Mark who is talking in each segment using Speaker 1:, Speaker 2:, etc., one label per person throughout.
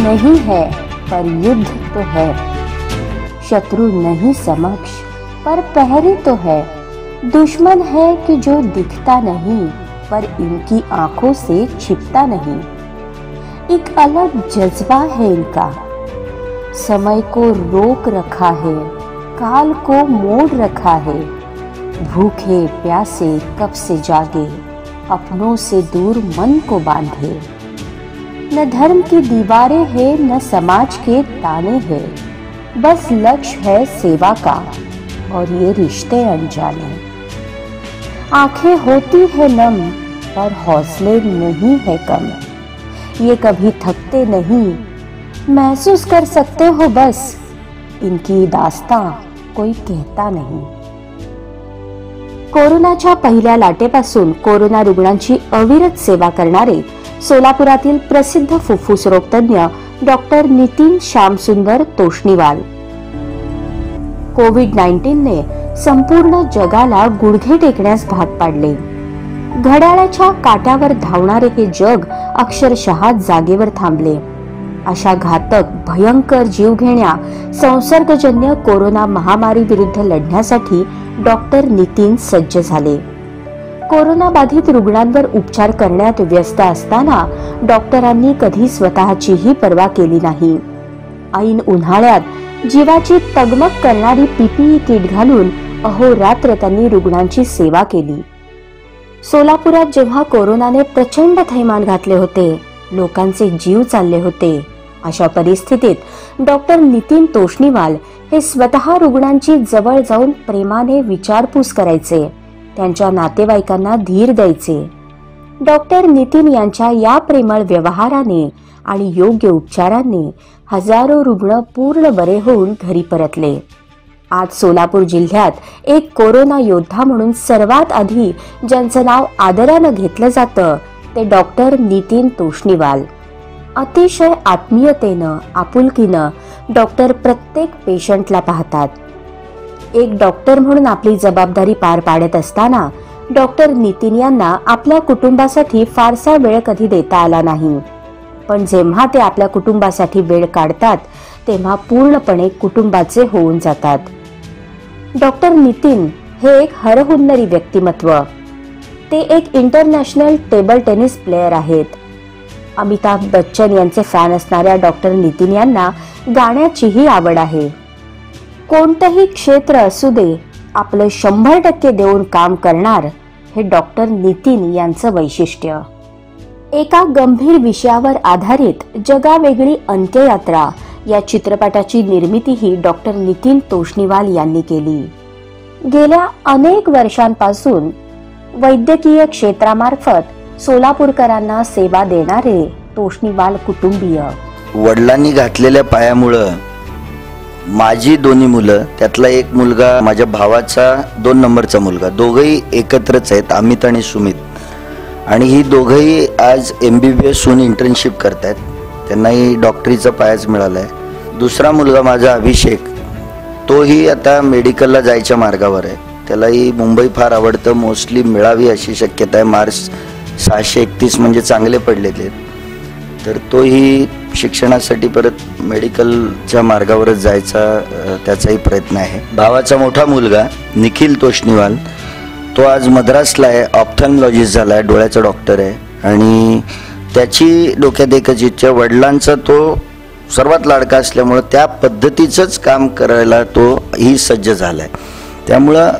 Speaker 1: नहीं है पर युद्ध तो है, शत्रु नहीं समक्ष पर पहरे तो है, दुश्मन है कि जो दिखता नहीं पर इनकी आंखों से छिपता नहीं। एक अलग जज्बा है इनका, समय को रोक रखा है, काल को मोड़ रखा है। भूखे प्यासे कब से जागे, अपनों से दूर मन को बांधे। न धर्म की दीवारें हैं न समाज के ताने हैं, बस लक्ष्य है सेवा का और ये रिश्ते अनजाने। आंखें होती है नम पर हौसले नहीं है कम, ये कभी थकते नहीं, महसूस कर सकते हो बस, इनकी दास्तां कोई कहता नाही। कोरोनाच्या पहिल्या लाटेपासून कोरोना रुग्णांची अविरत सेवा करणारे सोलापुरातील प्रसिद्ध फुफ्फुस रोग तज्ञ डॉक्टर नितीन श्यामसुंदर तोष्णीवाल। कोविड-19 ने संपूर्ण जगाला गुडघे टेकण्यास भाग पाडले। घड्याळाच्या काट्यावर धावणारे हे जग अक्षरशः जागेवर थांबले। अशा घातक भयंकर जीवघेण्या संसर्गजन्य कोरोना महामारी विरुद्ध लढण्यासाठी डॉक्टर नितीन सज्ज झाले। कोरोना बाधित रुग्णांवर उपचार करण्यात व्यस्त असताना डॉक्टरांनी कधी स्वतःचीही पर्वा केली नाही। ऐन उन्हाळ्यात जीवाची तगमग करणारी पीपीई किट घालून अहोरात्र त्यांनी रुग्णांची सेवा केली। सोलापुरात जेव्हा कोरोनाने प्रचंड थैमान घातले होते, लोकांचे जीव चालले होते, अशा परिस्थितीत डॉक्टर नितीन तोष्णीवाल हे स्वतः रुग्णांची जवळ जाऊन प्रेमाने विचारपूस करायचे, त्यांच्या नातेवाईकांना धीर द्यायचे। डॉक्टर नितीन यांच्या या प्रेमळ व्यवहाराने आणि योग्य उपचारांनी हजारो रुग्ण पूर्ण बरे होऊन घरी परतले। आज सोलापूर जिल्ह्यात एक कोरोना योद्धा म्हणून सर्वात आधी ज्यांचं नाव आदरानं घेतलं जातं ते डॉक्टर नितीन तोष्णीवाल। अतिशय आत्मीयतेनं आपुलकीनं डॉक्टर प्रत्येक पेशंटला पाहतात। एक डॉक्टर म्हणून आपली जबाबदारी पार पाडत असताना डॉक्टर नितीन यांना आपल्या कुटुंबासाठी फारसा वेळ कधी देता आला नाही, पण जेव्हा ते आपल्या कुटुंबासाठी वेळ काढतात तेव्हा पूर्णपणे कुटुंबाचे होऊन जातात। डॉक्टर नितीन हे एक हरहुन्नरी व्यक्तिमत्व, ते एक इंटरनॅशनल टेबल टेनिस प्लेयर आहेत। अमिताभ बच्चन यांचे फॅन असणाऱ्या डॉक्टर नितीन यांना गाण्याचीही आवड आहे। कोणतेही क्षेत्र असू दे, आपलं 100% देऊन काम करणार हे डॉक्टर नितीन यांचं वैशिष्ट्य। एका गंभीर विषयावर आधारित जगावेगळी अंत्ययात्रा या चित्रपटाची निर्मितीही डॉक्टर नितीन तोष्णीवाल यांनी केली। गेल्या अनेक वर्षांपासून वैद्यकीय क्षेत्रामार्फत सोलापूरकरांना सेवा देणारे तोष्णीवाल कुटुंबीय।
Speaker 2: वडिलांनी घातलेल्या पायामुळे माझी दोन्ही मुलं, त्यातला एक मुलगा माझ्या भावाचा 2 नंबरचा मुलगा, दोघेही एकत्रच आहेत, अमित आणि सुमित, आणि ही दोघेही आज MBBS होऊन इंटर्नशिप करतात, त्यांनाही डॉक्टरीचा पायाच मिळालाय। दुसरा मुलगा माझा अभिषेक, तोही आता मेडिकलला जायच्या मार्गावर आहे, त्यालाही मुंबई फार आवडतं, मोस्टली मिळावी अशी शक्यता आहे। मार्क्स 631 म्हणजे चांगले पडलेले, तर तोही शिक्षणासाठी परत मेडिकलच्या मार्गावरच जायचा त्याचाही प्रयत्न आहे। भावाचा मोठा मुलगा निखिल तोष्णीवाल, तो आज मद्रासला आहे, ऑप्थॅल्मॉलॉजिस्ट झाला आहे, डोळ्याचा डॉक्टर आहे, आणि त्याची डोक्यात एकच इच्छा, वडिलांचा तो सर्वात लाडका असल्यामुळे त्या पद्धतीचंच काम करायला तो ही सज्ज झाला आहे। त्यामुळं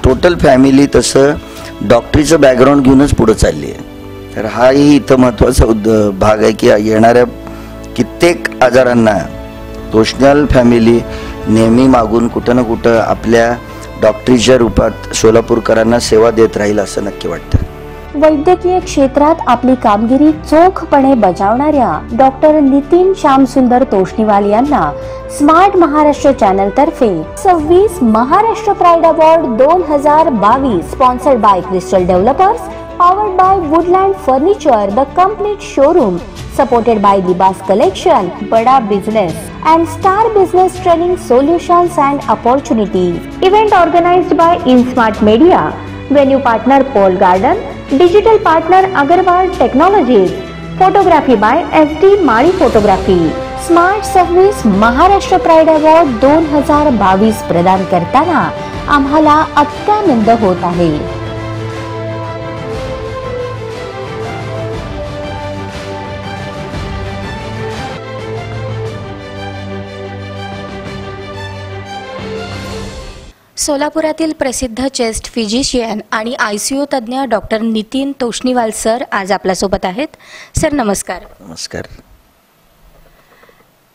Speaker 2: टोटल फॅमिली तसं डॉक्टरीचं बॅकग्राऊंड घेऊनच पुढे चालली आहे। तर हाही इथं महत्त्वाचा भाग आहे की येणाऱ्या कित्येक आजारांना तोष्णीवाल फॅमिली नेहमी मागून कुठं ना कुठं आपल्या डॉक्टरीच्या रूपात सोलापूरकरांना सेवा देत राहील असं नक्की वाटतं।
Speaker 1: वैद्यकीय क्षेत्रात आपली कामगिरी चोखपणे बजावणाऱ्या डॉक्टर नितीन श्यामसुंदर तोष्णीवाल यांना स्मार्ट महाराष्ट्र चॅनल तर्फे 26 Maharashtra pride award 2022 sponsored by crystal developers, powered by Woodland Furniture, the complete showroom, supported by Libas Collection, Bada Business, and Star Business Training Solutions and Opportunities. Event organized by InSmart Media, venue partner Paul Garden, digital partner Agarwal Technologies, photography by SD Mari Photography. Smart service Maharashtra pride award 2022 प्रदान करताना आम्हाला अत्यानंद होत आहे. सोलापुरातील प्रसिद्ध chest physician आणि ICU तज्ज्ञ doctor Nitin Toshniwal sir आज आपल्यासोबत आहेत. सर नमस्कार.
Speaker 2: नमस्कार.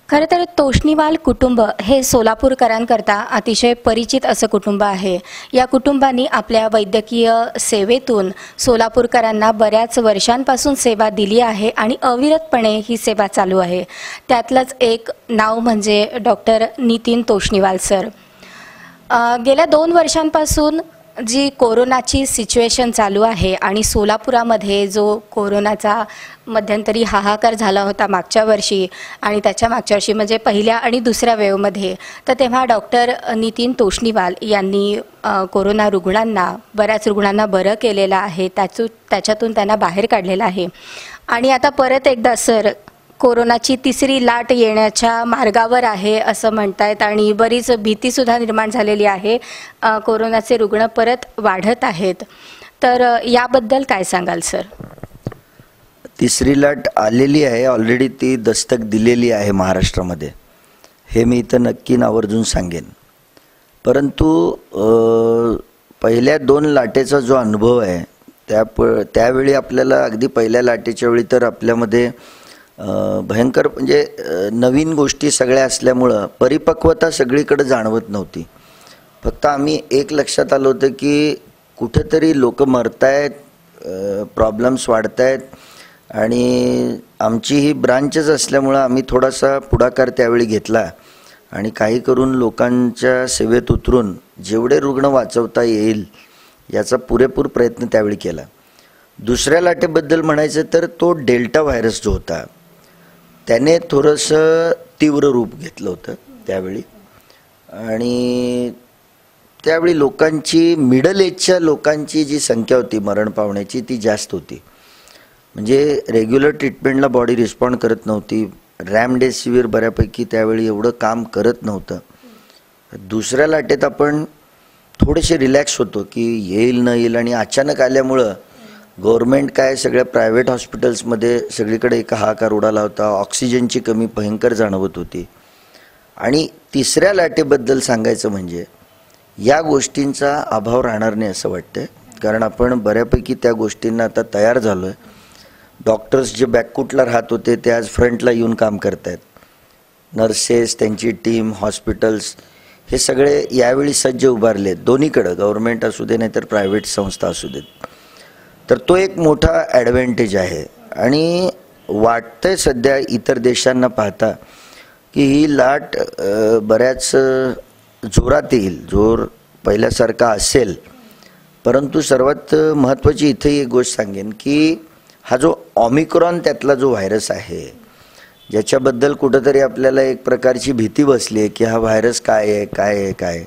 Speaker 1: खरं तर तोष्णीवाल कुटुंब हे सोलापूरकरांकरता अतिशय परिचित असं कुटुंब आहे. या कुटुंबाने आपल्या वैद्यकीय सेवेतून सोलापूरकरांना बऱ्याच वर्षांपासून सेवा दिली आहे आणि अविरतपणे ही सेवा चालू आहे. त्यातलंच एक नाव म्हणजे डॉक्टर नितीन तोष्णीवाल सर. गेल्या 2 वर्षांपासून जी कोरोनाची सिच्युएशन चालू आहे आणि सोलापुरामध्ये जो कोरोनाचा मध्यंतरी हाहाकार झाला होता मागच्या वर्षी आणि त्याच्या मागच्या वर्षी म्हणजे पहिल्या आणि दुसऱ्या वेव्हमध्ये, तर तेव्हा डॉक्टर नितीन तोष्णीवाल यांनी कोरोना रुग्णांना बऱ्याच रुग्णांना बरं केलेलं आहे. त्याच्यातून त्यांना बाहेर काढलेलं आहे. आणि आता परत एकदा सर कोरोनाची तिसरी लाट येण्याच्या मार्गावर आहे असं म्हणतायत आणि बरीच भीतीसुद्धा निर्माण झालेली आहे. कोरोनाचे रुग्ण परत वाढत आहेत. तर याबद्दल काय सांगाल सर?
Speaker 2: तिसरी लाट आलेली आहे, ऑलरेडी ती दस्तक दिलेली आहे महाराष्ट्रामध्ये, हे मी इथं नक्की आवर्जून सांगेन. परंतु पहिल्या 2 लाटेचा जो अनुभव आहे त्यावेळी आपल्याला अगदी पहिल्या लाटेच्या वेळी तर आपल्यामध्ये भयंकर म्हणजे नवीन गोष्टी सगळ्या असल्यामुळं परिपक्वता सगळीकडे जाणवत नव्हती. फक्त आम्ही एक लक्षात आलं होतं की कुठेतरी लोक मरतायत, प्रॉब्लेम्स वाढतायत आणि आमची ही ब्रांचच असल्यामुळं आम्ही थोडासा पुढाकार त्यावेळी घेतला आणि काही करून लोकांच्या सेवेत उतरून जेवढे रुग्ण वाचवता येईल याचा पुरेपूर प्रयत्न त्यावेळी केला. दुसऱ्या लाटेबद्दल म्हणायचं तर तो डेल्टा व्हायरस जो होता त्याने थोडंसं तीव्र रूप घेतलं होतं त्यावेळी आणि त्यावेळी लोकांची मिडल एजच्या लोकांची जी संख्या होती मरण पावण्याची ती जास्त होती. म्हणजे रेग्युलर ट्रीटमेंटला बॉडी रिस्पॉन्ड करत नव्हती. रॅमडेसिविर बऱ्यापैकी त्यावेळी एवढं काम करत नव्हतं. दुसऱ्या लाटेत आपण थोडेसे रिलॅक्स होतो की येईल न येईल आणि अचानक आल्यामुळं गव्हर्मेंट काय सगळ्या प्रायव्हेट हॉस्पिटल्समध्ये सगळीकडे एक हाहाकार उडाला होता. ऑक्सिजनची कमी भयंकर जाणवत होती. आणि तिसऱ्या लाटेबद्दल सांगायचं म्हणजे या गोष्टींचा अभाव राहणार नाही असं वाटतं, कारण आपण बऱ्यापैकी त्या गोष्टींना आता तयार झालो आहे. डॉक्टर्स जे बॅकफूटला राहत होते ते आज फ्रंटला येऊन काम करत आहेत. नर्सेस, त्यांची टीम, हॉस्पिटल्स हे सगळे यावेळी सज्ज उभारले आहेत दोन्हीकडं, गव्हर्मेंट असू दे नाहीतर प्रायव्हेट संस्था असू देत. तर तो एक मोठा ॲडव्हान्टेज आहे. आणि वाटतंय सध्या इतर देशांना पाहता की ही लाट बऱ्याच जोरात येईल, जोर पहिल्यासारखा असेल. परंतु सर्वात महत्त्वाची इथे एक गोष्ट सांगेन की हा जो ओमिक्रॉन त्यातला जो व्हायरस आहे ज्याच्याबद्दल कुठंतरी आपल्याला एक प्रकारची भीती बसली आहे की हा व्हायरस काय आहे.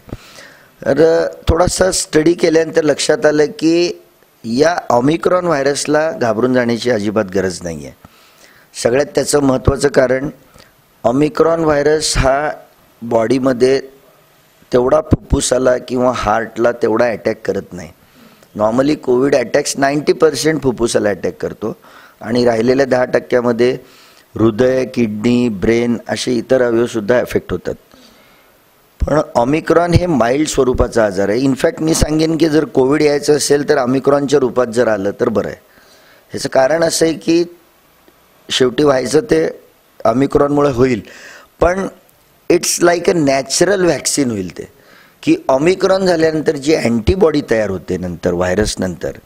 Speaker 2: तर थोडासा स्टडी केल्यानंतर लक्षात आलं की या ओमिक्रॉन व्हायरसला घाबरून जाण्याची अजिबात गरज नाही आहे. सगळ्यात त्याचं महत्त्वाचं कारण ओमिक्रॉन व्हायरस हा बॉडीमध्ये तेवढा फुफ्फुसाला किंवा हार्टला तेवढा अटॅक करत नाही. नॉर्मली कोविड अटॅक्स 90% फुफ्फुसाला अटॅक करतो आणि राहिलेल्या 10% हृदय, किडनी, ब्रेन असे इतर अवयवसुद्धा एफेक्ट होतात. पण ओमिक्रॉन हे माइल्ड स्वरूपाचा आजार आहे. इनफॅक्ट मी सांगेन की जर कोविड यायचं असेल तर ओमिक्रॉनच्या रूपात जर आलं तर बरं आहे. ह्याचं कारण असं आहे की शेवटी व्हायचं ते ओमिक्रॉनमुळे होईल, पण it's like a natural vaccine होईल ते, की ओमिक्रॉन झाल्यानंतर जी अँटीबॉडी तयार होते नंतर व्हायरसनंतर,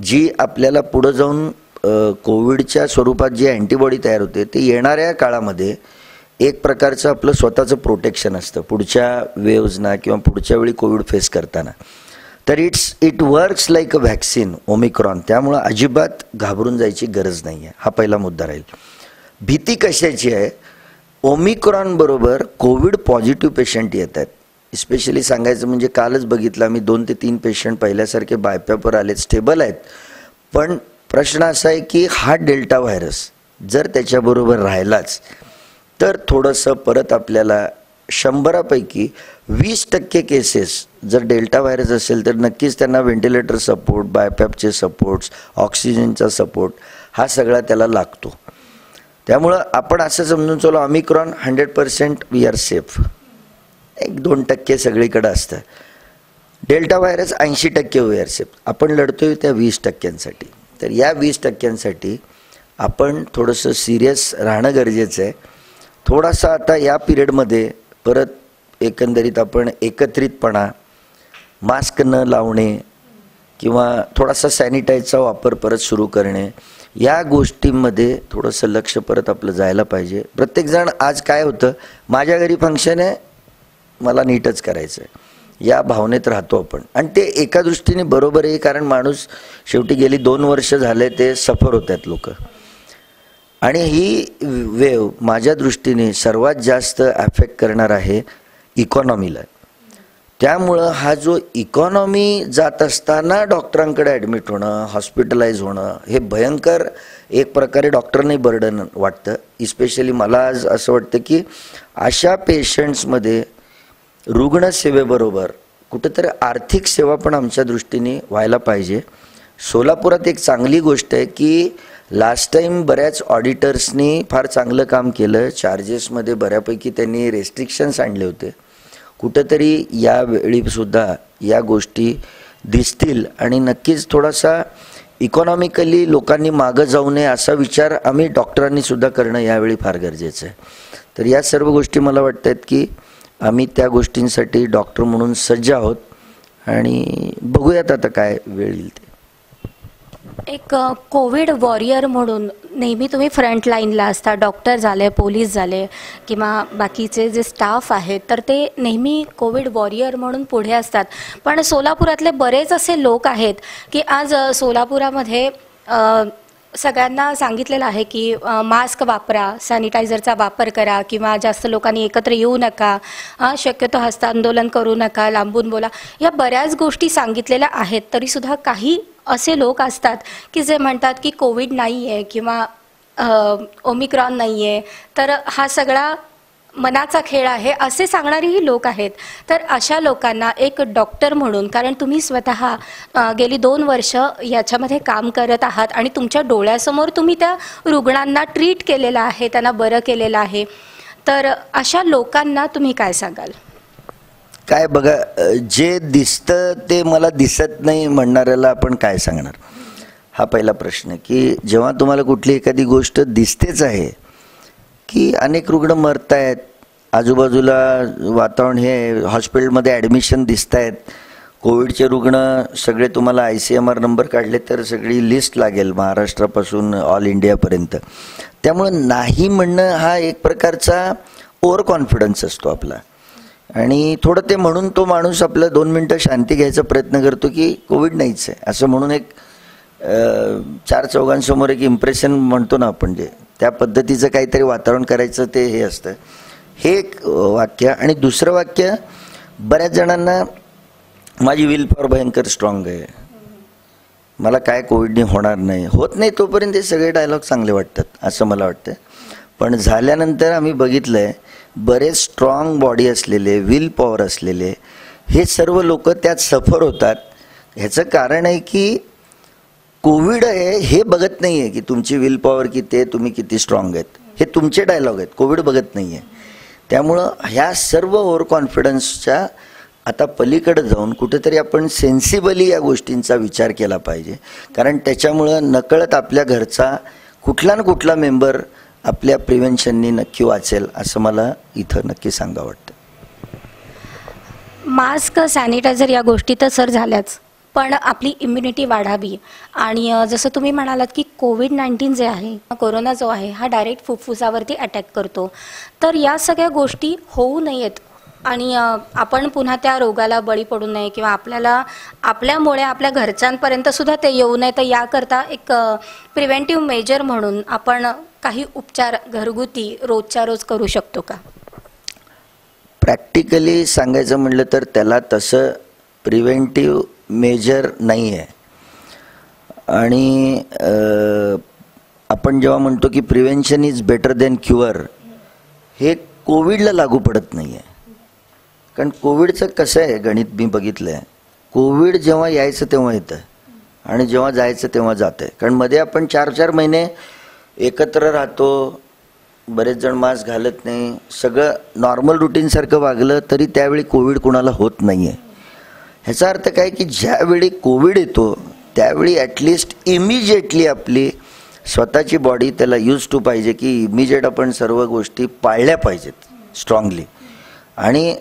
Speaker 2: जी आपल्याला पुढं जाऊन कोविडच्या स्वरूपात जी अँटीबॉडी तयार होते ते येणाऱ्या काळामध्ये एक प्रकारचं आपलं स्वतःचं प्रोटेक्शन असतं पुढच्या वेव्हजना किंवा पुढच्या वेळी कोविड फेस करताना. तर it works like a vaccine Omicron. त्यामुळं अजिबात घाबरून जायची गरज नाही आहे. हा पहिला मुद्दा राहील. भीती कशाची आहे? ओमिक्रॉन बरोबर कोविड पॉझिटिव्ह पेशंट येत आहेत. स्पेशली सांगायचं म्हणजे कालच बघितलं मी 2 ते 3 पेशंट पहिल्यासारखे बायपॅपवर आलेत, स्टेबल आहेत. पण प्रश्न असा आहे की हा डेल्टा व्हायरस जर त्याच्याबरोबर राहिलाच तर थोडंसं परत आपल्याला 100पैकी 20% केसेस जर डेल्टा व्हायरस असेल तर नक्कीच त्यांना व्हेंटिलेटर सपोर्ट, बायपॅपचे सपोर्ट्स, ऑक्सिजनचा सपोर्ट हा सगळा त्याला लागतो. त्यामुळं आपण असं समजून चलो ओमिक्रॉन 100% वी आर सेफ, 1-2% सगळीकडे असतं. Delta virus 80% we are safe. आपण लढतोय त्या 20%साठी. तर या 20%साठी आपण थोडंसं सिरियस राहणं गरजेचं आहे. थोडासा आता या पिरियडमध्ये परत एकंदरीत आपण एकत्रितपणा, मास्क न लावणे किंवा थोडासा सॅनिटाईजचा वापर परत सुरू करणे, या गोष्टींमध्ये थोडंसं लक्ष परत आपलं जायला पाहिजे. प्रत्येकजण आज काय होतं, माझ्या घरी फंक्शन आहे, मला नीटच करायचं आहे, या भावनेत राहतो आपण. आणि ते एका दृष्टीने बरोबर आहे, कारण माणूस शेवटी गेली 2 वर्ष झाले ते सफर होत आहेत लोक. आणि ही वेव माझ्या दृष्टीने सर्वात जास्त अफेक्ट करणार आहे इकॉनॉमीला. त्यामुळं हा जो इकॉनॉमी जात असताना डॉक्टरांकडे ॲडमिट होणं, हॉस्पिटलाइज होणं, हे भयंकर एक प्रकारे डॉक्टरने बर्डन वाटतं. इस्पेशली मला आज असं वाटतं की अशा पेशंट्समध्ये रुग्णसेवेबरोबर कुठेतरी आर्थिक सेवा पण आमच्या दृष्टीने व्हायला पाहिजे. सोलापुरात एक चांगली गोष्ट आहे की लास्ट टाईम बऱ्याच ऑडिटर्सनी फार चांगलं काम केलं. चार्जेसमध्ये बऱ्यापैकी त्यांनी रेस्ट्रिक्शन्स आणले होते. कुठंतरी यावेळीसुद्धा या गोष्टी दिसतील आणि नक्कीच थोडासा इकॉनॉमिकली लोकांनी मागं जाऊ नये असा विचार आम्ही डॉक्टरांनीसुद्धा करणं यावेळी फार गरजेचं आहे. तर या सर्व गोष्टी मला वाटत आहेत की आम्ही त्या गोष्टींसाठी डॉक्टर म्हणून सज्ज आहोत आणि बघूयात आता काय वेळ येईल ते.
Speaker 1: एक कोविड वॉरियर म्हणून नेहमी तुम्ही फ्रंट लाईनला असता, डॉक्टर झाले, पोलीस झाले किंवा बाकीचे जे स्टाफ आहेत, तर ते नेहमी कोविड वॉरियर म्हणून पुढे असतात. पण सोलापुरातले बरेच असे लोक आहेत की आज सोलापुरामध्ये सगळ्यांना सांगितलेलं आहे की मास्क वापरा, सॅनिटायझरचा वापर करा किंवा जास्त लोकांनी एकत्र येऊ नका, शक्यतो हस्तांदोलन करू नका, लांबून बोला, या बऱ्याच गोष्टी सांगितलेल्या आहेत. तरीसुद्धा काही असे लोक असतात की जे म्हणतात की कोविड नाही आहे किंवा ओमिक्रॉन नाही आहे, तर हा सगळा मनाचा खेळ आहे असे सांगणारेही लोक आहेत. तर अशा लोकांना एक डॉक्टर म्हणून, कारण तुम्ही स्वतः गेली 2 वर्ष याच्यामध्ये काम करत आहात आणि तुमच्या डोळ्यासमोर तुम्ही त्या रुग्णांना ट्रीट केलेलं आहे, त्यांना बरं केलेलं आहे, तर अशा लोकांना तुम्ही काय सांगाल?
Speaker 2: काय बघा, जे दिसतं ते मला दिसत नाही म्हणणाऱ्याला आपण काय सांगणार, हा पहिला प्रश्न. की जेव्हा तुम्हाला कुठली एखादी गोष्ट दिसतेच आहे की अनेक रुग्ण मरत आहेत, आजूबाजूला वातावरण हे हॉस्पिटलमध्ये ॲडमिशन दिसत आहेत, कोविडचे रुग्ण सगळे तुम्हाला ICMR नंबर काढले तर सगळी लिस्ट लागेल महाराष्ट्रापासून ऑल इंडियापर्यंत. त्यामुळं नाही म्हणणं हा एक प्रकारचा ओव्हर कॉन्फिडन्स असतो आपला. आणि थोडं ते म्हणून तो माणूस आपलं 2 मिनटं शांती घ्यायचा प्रयत्न करतो की कोविड नाहीच आहे असं म्हणून एक 4 चौघांसमोर एक इम्प्रेशन म्हणतो ना आपण, जे त्या पद्धतीचं काहीतरी वातावरण करायचं ते हे असतं. हे एक वाक्य. आणि दुसरं वाक्य, बऱ्याच जणांना माझी विल पॉवर भयंकर स्ट्रॉंग आहे, मला काय कोविडने होणार नाही, होत नाही तोपर्यंत हे सगळे डायलॉग चांगले वाटतात असं मला वाटतं. पण झाल्यानंतर आम्ही बघितलं आहे बरेच स्ट्रॉंग बॉडी असलेले, विल पॉवर असलेले हे सर्व लोक त्यात सफर होतात. ह्याचं कारण आहे की कोविड आहे हे बघत नाही आहे की तुमची विल पॉवर किती आहे, तुम्ही किती स्ट्रॉंग आहेत, हे तुमचे डायलॉग आहेत, कोविड बघत नाही आहे. त्यामुळं ह्या सर्व ओव्हर कॉन्फिडन्सच्या आता पलीकडे जाऊन कुठेतरी आपण सेन्सिबली या गोष्टींचा विचार केला पाहिजे. कारण त्याच्यामुळं नकळत आपल्या घरचा कुठला ना कुठला मेंबर आपल्या प्रिव्हेन्शननी नक्की वाचेल असं मला इथं नक्की सांगावं वाटतं.
Speaker 1: मास्क, सॅनिटायझर या गोष्टी तर सर झाल्याच, पण आपली इम्युनिटी वाढावी. आणि जसं तुम्ही म्हणालात की कोविड-19 जे आहे, कोरोना जो आहे हा डायरेक्ट फुफ्फुसावरती अटॅक करतो, तर या सगळ्या गोष्टी होऊ नयेत आणि आपण पुन्हा त्या रोगाला बळी पडू नये किंवा आपल्यामुळे आपल्या घरच्यांपर्यंत सुद्धा ते येऊ नये, तर याकरता एक प्रिव्हेंटिव्ह मेजर म्हणून आपण काही उपचार घरगुती रोजच्या रोज करू शकतो का?
Speaker 2: प्रॅक्टिकली सांगायचं म्हटलं तर त्याला तसं प्रिव्हेंटिव्ह मेजर नाही आहे. आणि आपण जेव्हा म्हणतो की prevention is better than cure, हे कोविडला लागू पडत नाही आहे. कारण कोविडचं कसं आहे गणित मी बघितलं आहे, कोविड जेव्हा यायचं तेव्हा येतं आणि जेव्हा जायचं तेव्हा जातं. कारण मध्ये आपण 4-4 महिने एकत्र राहतो, बरेच जण मास्क घालत नाही, सगळं नॉर्मल रुटीनसारखं वागलं तरी त्यावेळी कोविड कुणाला होत नाही आहे. ह्याचा अर्थ काय की ज्यावेळी कोविड येतो त्यावेळी ॲटलिस्ट इमिजिएटली आपली स्वतःची बॉडी त्याला यूज टू पाहिजे की इमिजिएट आपण सर्व गोष्टी पाळल्या पाहिजेत स्ट्रॉंगली. आणि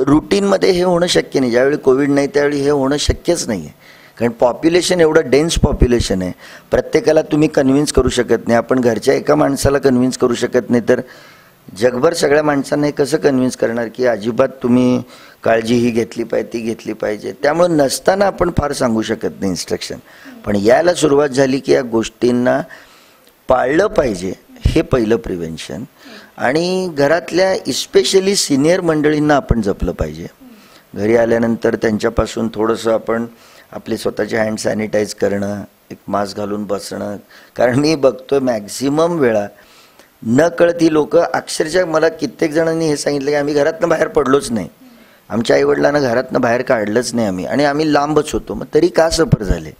Speaker 2: रुटीनमध्ये हे होणं शक्य नाही. ज्यावेळी कोविड नाही त्यावेळी हे होणं शक्यच नाही आहे. कारण पॉप्युलेशन एवढं डेन्स पॉप्युलेशन आहे, प्रत्येकाला तुम्ही कन्व्हिन्स करू शकत नाही. आपण घरच्या एका माणसाला कन्व्हिन्स करू शकत नाही तर जगभर सगळ्या माणसांना हे कसं कन्व्हिन्स करणार की अजिबात तुम्ही काळजी ही घेतली पाहिजे, ती घेतली पाहिजे. त्यामुळे नसताना आपण फार सांगू शकत नाही इन्स्ट्रक्शन, पण यायला सुरुवात झाली की या गोष्टींना पाळलं पाहिजे, हे पहिलं प्रिव्हेन्शन. आणि घरातल्या इस्पेशली सिनियर मंडळींना आपण जपलं पाहिजे. घरी आल्यानंतर त्यांच्यापासून थोडंसं आपण आपले स्वतःचे हँड सॅनिटाईज करणं, एक मास्क घालून बसणं. कारण मी बघतोय मॅक्झिमम वेळा न कळत ही लोक अक्षरशः, मला कित्येक जणांनी हे सांगितलं की आम्ही घरातनं बाहेर पडलोच नाही, आमच्या आईवडिलांना घरातनं बाहेर काढलंच नाही आणि आम्ही लांबच होतो. मग तरी का सफर झाले?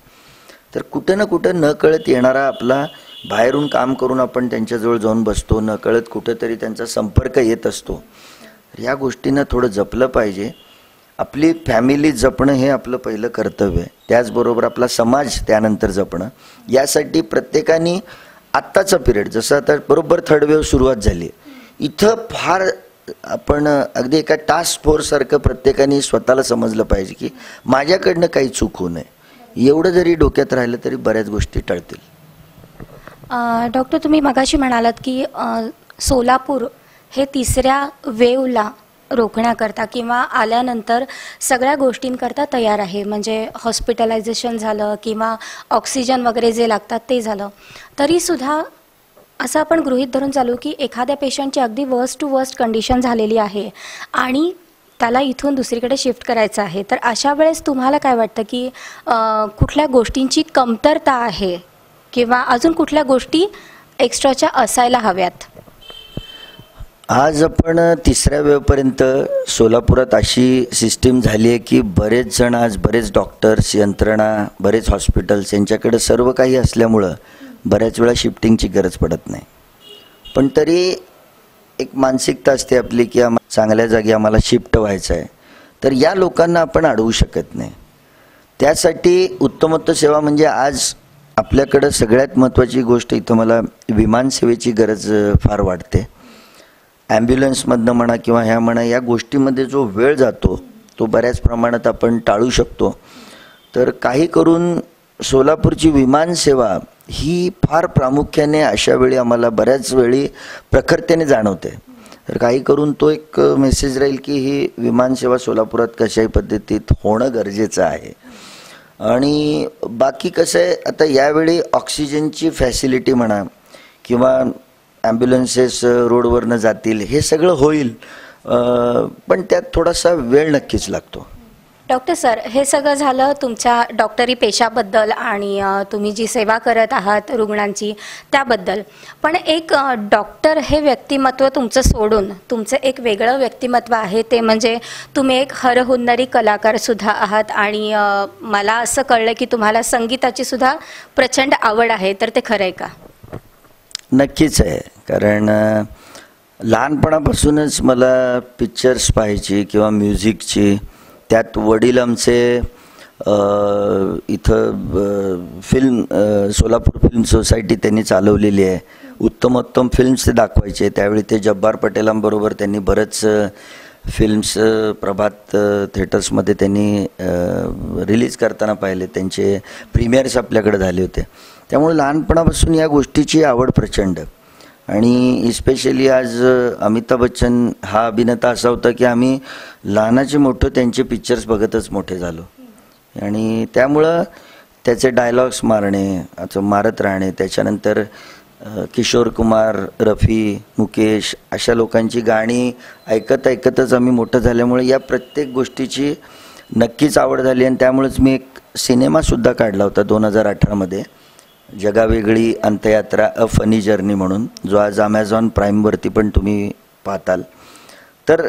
Speaker 2: तर कुठं ना कुठं न कळत येणारा आपला बाहेरून काम करून आपण त्यांच्याजवळ जाऊन बसतो, न कळत कुठंतरी त्यांचा संपर्क येत असतो. या गोष्टींना थोडं जपलं पाहिजे. आपली फॅमिली जपणं हे आपलं पहिलं कर्तव्य आहे. त्याचबरोबर आपला समाज त्यानंतर जपणं. यासाठी प्रत्येकाने आत्ताचा पिरियड, जसं आता बरोबर थर्ड वेव्ह सुरुवात झाली, इथं फार आपण अगदी एका टास्क फोर्ससारखं प्रत्येकाने स्वतःला समजलं पाहिजे की माझ्याकडनं काही चूक होऊ नये. एवढं जरी डोक्यात राहिलं तरी बऱ्याच गोष्टी टळतील.
Speaker 3: डॉक्टर, तुम्ही मगाशी म्हणालात की सोलापूर हे तिसऱ्या वेव्हला रोखण्याकरता किंवा आल्यानंतर सगळ्या गोष्टींकरता तयार आहे. म्हणजे हॉस्पिटलायझेशन झालं किंवा ऑक्सिजन वगैरे जे लागतात ते झालं, तरीसुद्धा असं आपण गृहीत धरून चालू की एखाद्या पेशंटची अगदी वर्स्ट टू वर्स्ट कंडिशन झालेली आहे आणि त्याला इथून दुसरीकडे शिफ्ट करायचं आहे. तर अशा वेळेस तुम्हाला काय वाटतं की कुठल्या गोष्टींची कमतरता आहे किंवा अजून कुठल्या गोष्टी एक्स्ट्राच्या असायला हव्यात?
Speaker 2: आज आपण तिसऱ्या वेव्हपर्यंत सोलापुरात अशी सिस्टीम झाली आहे की बरेच जण, आज बरेच डॉक्टर्स, यंत्रणा, बरेच हॉस्पिटल्स यांच्याकडे सर्व काही असल्यामुळं बऱ्याच वेळा शिफ्टिंगची गरज पडत नाही. पण तरी एक मानसिकता असते आपली की चांगल्या जागी आम्हाला शिफ्ट व्हायचं आहे. तर या लोकांना आपण अडवू शकत नाही. त्यासाठी उत्तमोत्तम सेवा म्हणजे आज आपल्याकडं सगळ्यात महत्त्वाची गोष्ट इथं मला विमानसेवेची गरज फार वाटते. ॲम्ब्युलन्समधनं म्हणा किंवा ह्या म्हणा, या गोष्टीमध्ये जो वेळ जातो तो बऱ्याच प्रमाणात आपण टाळू शकतो. तर काही करून सोलापूरची विमानसेवा ही फार प्रामुख्याने अशा वेळी आम्हाला बऱ्याच वेळी प्रखरतेने जाणवते. तर काही करून तो एक मेसेज राहील की ही विमानसेवा सोलापुरात कशाही पद्धतीत होणं गरजेचं आहे. आणि बाकी कसं आहे, आता यावेळी ऑक्सिजनची फॅसिलिटी म्हणा किंवा ॲम्ब्युलन्सेस रोडवरनं जातील, हे सगळं होईल, पण त्यात थोडासा वेळ नक्कीच लागतो.
Speaker 3: डॉक्टर सर, हे सगळं झालं तुमच्या डॉक्टरी पेशाबद्दल आणि तुम्ही जी सेवा करत आहात रुग्णांची त्याबद्दल. पण एक डॉक्टर हे व्यक्तिमत्व तुमचं सोडून तुमचं एक वेगळं व्यक्तिमत्व आहे, ते म्हणजे तुम्ही एक हरहुन्नरी कलाकारसुद्धा आहात. आणि मला असं कळलं की तुम्हाला संगीताची सुद्धा प्रचंड आवड आहे. तर ते खरं आहे का?
Speaker 2: नक्कीच आहे. कारण लहानपणापासूनच मला पिक्चर्स पाहायची किंवा म्युझिकची. त्यात वडील आमचे इथं सोलापूर फिल्म सोसायटी त्यांनी चालवलेली आहे. उत्तमोत्तम फिल्म्स ते दाखवायचे. त्यावेळी ते जब्बार पटेलांबरोबर त्यांनी बरंच फिल्म्स प्रभात थिएटर्समध्ये त्यांनी रिलीज करताना पाहिले. त्यांचे प्रीमियर्स आपल्याकडे झाले होते. त्यामुळे लहानपणापासून या गोष्टीची आवड प्रचंड. आणि इस्पेशली आज अमिताभ बच्चन हा अभिनेता असा होता की आम्ही लहानाचे मोठं त्यांचे पिक्चर्स बघतच मोठे झालो. आणि त्यामुळं त्याचे डायलॉग्स मारत राहणे, त्याच्यानंतर किशोर कुमार, रफी, मुकेश अशा लोकांची गाणी ऐकतच आम्ही मोठं झाल्यामुळे या प्रत्येक गोष्टीची नक्कीच आवड झाली. आणि त्यामुळेच मी एक सिनेमासुद्धा काढला होता 2018मध्ये, जगावेगळी अंत्ययात्रा, अ फनी जर्नी म्हणून, जो आज अमेझॉन प्राईमवरती पण तुम्ही पाहताल. तर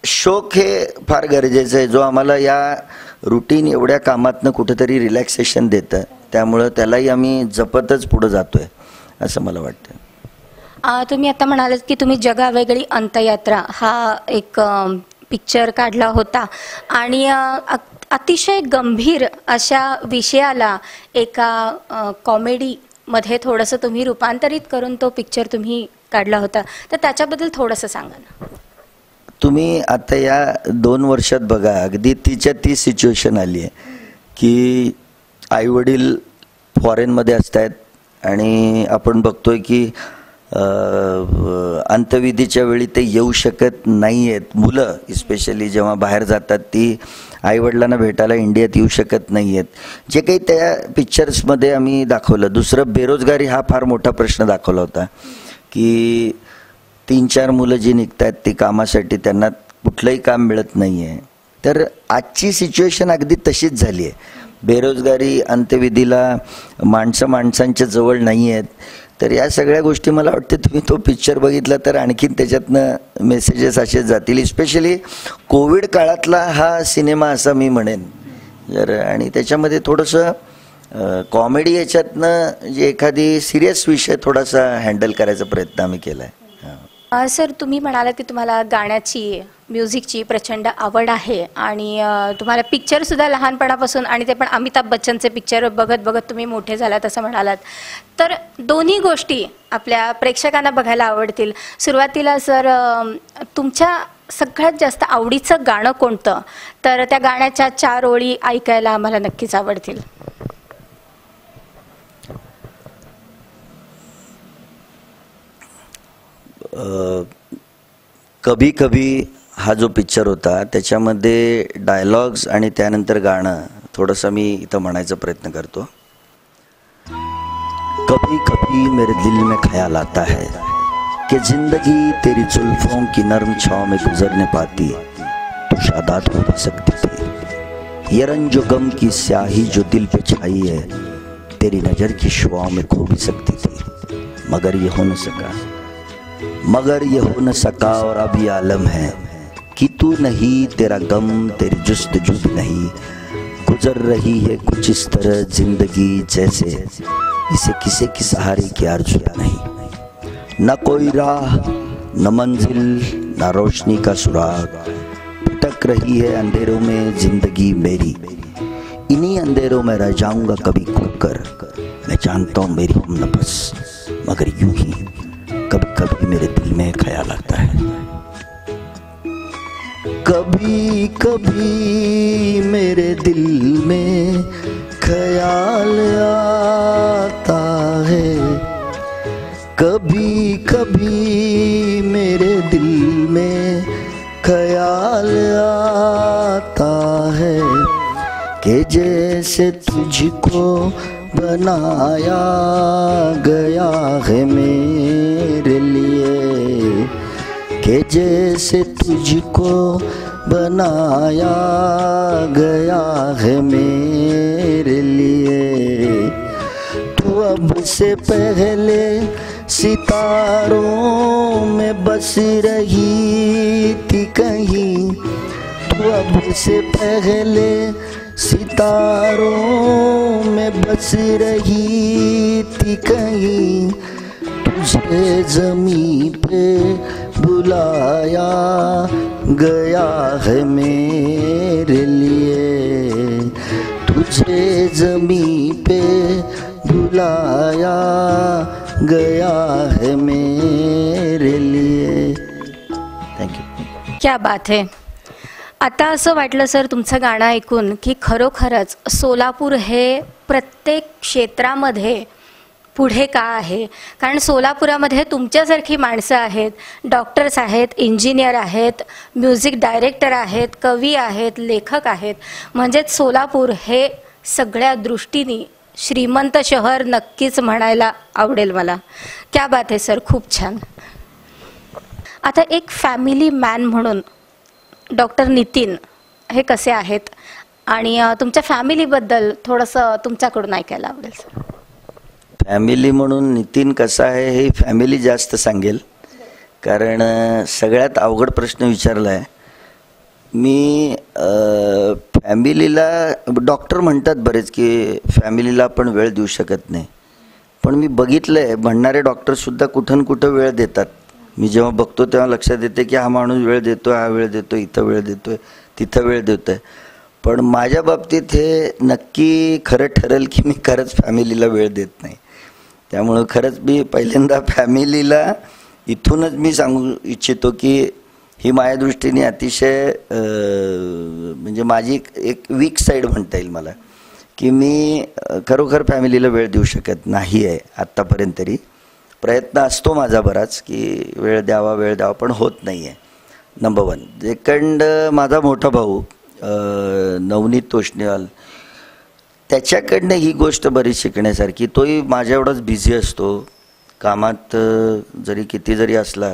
Speaker 2: शौक हे फार गरजेचं आहे, जो आम्हाला या रुटीन एवढ्या कामातनं कुठेतरी रिलॅक्सेशन देतं. त्यामुळं त्यालाही आम्ही जपतच पुढं जातोय असं मला वाटतं.
Speaker 3: तुम्ही आता म्हणालात की तुम्ही जगावेगळी अंतयात्रा हा एक पिक्चर काढला होता आणि अतिशय गंभीर अशा विषयाला एका कॉमेडीमध्ये थोडंसं तुम्ही रूपांतरित करून तो पिक्चर तुम्ही काढला होता, तर त्याच्याबद्दल थोडंसं सांगा ना.
Speaker 2: तुम्ही आता या 2 वर्षात बघा, अगदी तिच्या ती सिच्युएशन आली आहे की आईवडील फॉरेनमध्ये असत आहेत आणि आपण बघतोय की अंत्यविधीच्या वेळी ते येऊ शकत नाही आहेत. मुलं इस्पेशली जेव्हा बाहेर जातात ती आईवडिलांना भेटायला इंडियात येऊ शकत नाही आहेत. जे काही त्या पिक्चर्समध्ये आम्ही दाखवलं. दुसरं बेरोजगारी हा फार मोठा प्रश्न दाखवला होता की 3-4 मुलं जी निघत आहेत ती कामासाठी, त्यांना कुठलंही काम मिळत नाही आहे. तर आजची सिच्युएशन अगदी तशीच झाली आहे. बेरोजगारी, अंत्यविधीला माणसांच्या जवळ नाही आहेत. तर या सगळ्या गोष्टी मला वाटते तुम्ही तो पिक्चर बघितला तर आणखीन त्याच्यातनं मेसेजेस असेच जातील. इस्पेशली कोविड काळातला हा सिनेमा असा मी म्हणेन. आणि त्याच्यामध्ये थोडंसं कॉमेडी याच्यातनं जे एखादी सिरियस विषय थोडासा हँडल करायचा प्रयत्न आम्ही केला आहे.
Speaker 3: सर, तुम्ही म्हणालात की तुम्हाला गाण्याची, म्युझिकची प्रचंड आवड आहे आणि तुम्हाला पिक्चरसुद्धा लहानपणापासून, आणि ते पण अमिताभ बच्चनचे पिक्चर बघत बघत तुम्ही मोठे झालात असं म्हणालात. तर दोन्ही गोष्टी आपल्या प्रेक्षकांना बघायला आवडतील. सुरुवातीला सर, तुमच्या सगळ्यात जास्त आवडीचं गाणं कोणतं? तर त्या गाण्याच्या 4 ओळी ऐकायला आम्हाला नक्कीच आवडतील.
Speaker 2: कभी कभी हा जो पिक्चर होता त्याच्यामध्ये डायलॉग्स आणि त्यानंतर गाणं थोडंसं मी इथं म्हणायचा प्रयत्न करतो. कभी कभी मेरे दिल में ख्याल आता है कि जिंदगी तेरी जुल्फों की नरम छाँव में गुजर नहीं पाती, तो शादात हो भी सकती थी. ये रंजो गम की स्याही जो दिल पे छाई है, तेरी नज़र की शुआओं में खो भी सकती थी. मगर ये हो न सका और अब ये आलम है कि तू नहीं, तेरा गम, तेरी जुस्तजू भी नहीं. गुजर रही है कुछ इस तरह जिंदगी जैसे इसे किसी के सहारे की आरज़ू नहीं. न कोई राह, न मंजिल, न रोशनी का सुराग. भटक रही है अंधेरों में जिंदगी मेरी. इन्हीं अंधेरों में रह जाऊंगा कभी खोकर. मैं जानता हूँ मेरी हम नफस, मगर यूं ही कभी कभी मेरे दिल में ख्याल आता है. कभी कभी मेरे दिल में ख्याल आता है. कभी कभी मेरे दिल में ख्याल आता है कि जैसे तुझको बनाया गया है मेरे लिए, कि जैसे तुझको बनाया गया है मेरे लिए. तू अब से पहले सितारों में बस रही थी कहीं. तू अब से पहले सितारों में बस रही थी कहीं. तुझे ज़मीं पे बुलाया गया है मेरे लिए. तुझे ज़मीं पे बुलाया गया है मेरे लिए. Thank you.
Speaker 3: क्या बात है. आता असं वाटलं सर तुमचं गाणं ऐकून की खरोखरच सोलापूर हे प्रत्येक क्षेत्रामध्ये पुढे का आहे. कारण सोलापुरामध्ये तुमच्यासारखी माणसं आहेत, डॉक्टर्स आहेत, इंजिनियर आहेत, म्युझिक डायरेक्टर आहेत, कवी आहेत, लेखक आहेत. म्हणजेच सोलापूर हे सगळ्या दृष्टीने श्रीमंत शहर नक्कीच म्हणायला आवडेल मला. क्या बात आहे सर, खूप छान. आता एक फॅमिली मॅन म्हणून डॉक्टर नितीन हे कसे आहेत आणि तुमच्या फॅमिलीबद्दल थोडंसं तुमच्याकडून ऐकायला आवडेल सर.
Speaker 2: फॅमिली म्हणून नितीन कसा आहे हे फॅमिली जास्त सांगेल, कारण सगळ्यात अवघड प्रश्न विचारला आहे. मी फॅमिलीला, डॉक्टर म्हणतात बरेच की फॅमिलीला आपण वेळ देऊ शकत नाही, पण मी बघितलं आहे म्हणणारे डॉक्टरसुद्धा कुठं कुठं वेळ देतात. मी जेव्हा बघतो तेव्हा लक्षात येते की हा माणूस वेळ देतो, हा वेळ देतो, इथं वेळ देतो आहे, तिथं वेळ देतो आहे. पण माझ्या बाबतीत हे नक्की खरं ठरेल की मी खरंच फॅमिलीला वेळ देत नाही. त्यामुळं खरंच मी पहिल्यांदा फॅमिलीला इथूनच मी सांगू इच्छितो की ही माझ्या दृष्टीने अतिशय म्हणजे माझी एक वीक साईड म्हणता येईल मला, की मी खरोखर फॅमिलीला वेळ देऊ शकत नाही आहे आत्तापर्यंत. तरी प्रयत्न असतो माझा बराच की वेळ द्यावा, पण होत नाही आहे. नंबर 1. सेकंड, माझा मोठा भाऊ नवनीत तोष्णीवाल, त्याच्याकडनं ही गोष्ट बरीच शिकण्यासारखी. तोही माझ्या एवढाच बिझी असतो कामात, जरी किती जरी असला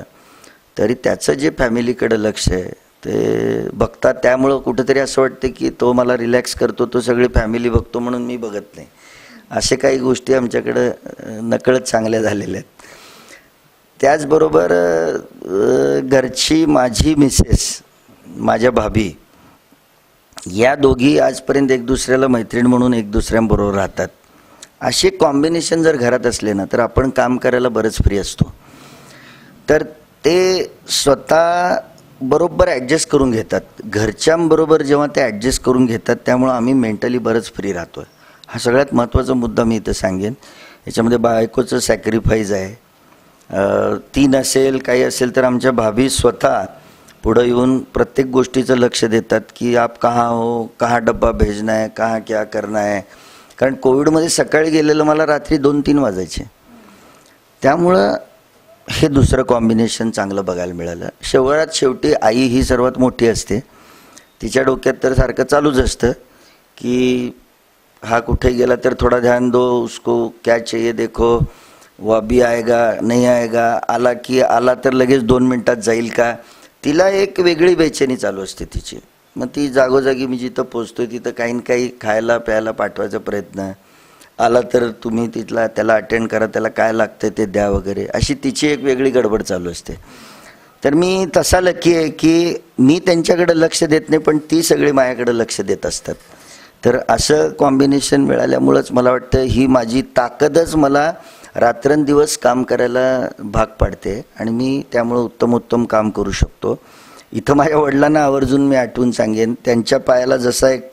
Speaker 2: तरी त्याचं जे फॅमिलीकडं लक्ष आहे ते बघतात. त्यामुळं कुठंतरी असं वाटतं की तो मला रिलॅक्स करतो, तो सगळी फॅमिली बघतो म्हणून मी बघत नाही. असे काही गोष्टी आमच्याकडं नकळत चांगल्या झालेल्या आहेत. त्याचबरोबर घरची माझी मिसेस, माझ्या भाभी, या दोघी आजपर्यंत एक दुसऱ्याला मैत्रीण म्हणून एक दुसऱ्यांबरोबर राहतात. असे कॉम्बिनेशन जर घरात असले ना तर आपण काम करायला बरंच फ्री असतो. तर ते स्वतः बरोबर ॲडजस्ट करून घेतात. घरच्यांबरोबर जेव्हा ते ॲडजस्ट करून घेतात त्यामुळं आम्ही मेंटली बरंच फ्री राहतो आहे. हा सगळ्यात महत्त्वाचा मुद्दा मी इथं सांगेन. याच्यामध्ये बायकोचं सॅक्रिफाईस आहे. ती नसेल काही असेल तर आमच्या भाभी स्वतः पुढं येऊन प्रत्येक गोष्टीचं लक्ष देतात की आप कहाँ हो, कहाँ डब्बा भेजना है, कहाँ क्या करना है. कारण कोविडमध्ये सकाळी गेलेलं मला रात्री 2-3 वाजायचे. त्यामुळं हे दुसरं कॉम्बिनेशन चांगलं बघायला मिळालं. शेवटी आई ही सर्वात मोठी असते. तिच्या डोक्यात तर सारखं चालूच असतं की हा कुठे गेला तर थोडा ध्यान दो, उसको क्या चाहिए देखो, वो अभी आएगा नहीं आएगा, आला की आला तर लगेच 2 मिनटात जाईल का. तिला एक वेगळी बेचैनी चालू असते तिची. मग ती जागोजागी मी जिथं पोचतोय तिथं काही ना काही खायला प्यायला पाठवायचा प्रयत्न, आला तर तुम्ही त्याला अटेंड करा, त्याला काय लागतं ते द्या वगैरे, अशी तिची एक वेगळी गडबड चालू असते. तर मी तसा लकी आहे की मी त्यांच्याकडे लक्ष देत नाही पण ती सगळी माझ्याकडे लक्ष देत असतात. तर असं कॉम्बिनेशन मिळाल्यामुळंच मला वाटतं ही माझी ताकदच मला रात्रंदिवस काम करायला भाग पाडते आणि मी त्यामुळं उत्तम काम करू शकतो. इथं माझ्या वडिलांना आवर्जून मी आठवून सांगेन, त्यांच्या पायाला जसा एक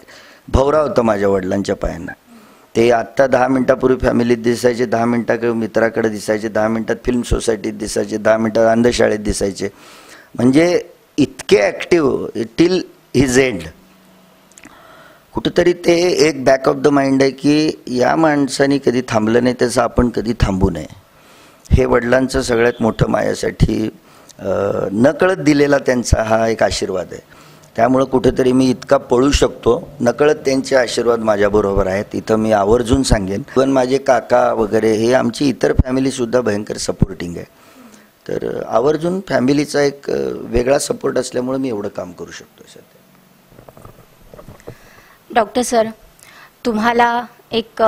Speaker 2: भवरा होता माझ्या वडिलांच्या पायांना. ते आत्ता 10 मिनटापूर्वी फॅमिलीत दिसायचे, 10 मिनटाकडे मित्राकडे दिसायचे, 10 मिनटात फिल्म सोसायटीत दिसायचे, 10 मिनटात अंधशाळेत दिसायचे. म्हणजे इतके ॲक्टिव्ह टिल हिज एंड. कुठंतरी ते एक बॅक ऑफ द माइंड आहे की या माणसाने कधी थांबलं नाही त्याचं आपण कधी थांबू नये. हे वडिलांचं सगळ्यात मोठं माझ्यासाठी नकळत दिलेला त्यांचा हा एक आशीर्वाद आहे. त्यामुळं कुठेतरी मी इतका पळू शकतो. नकळत त्यांचे आशीर्वाद माझ्याबरोबर आहेत. इथं मी आवर्जून सांगेन. पण माझे काका वगैरे हे आमची इतर फॅमिलीसुद्धा भयंकर सपोर्टिंग आहे. तर आवर्जून फॅमिलीचा एक वेगळा सपोर्ट असल्यामुळे मी एवढं काम करू शकतो सध्या.
Speaker 3: डॉक्टर सर, तुम्हाला एक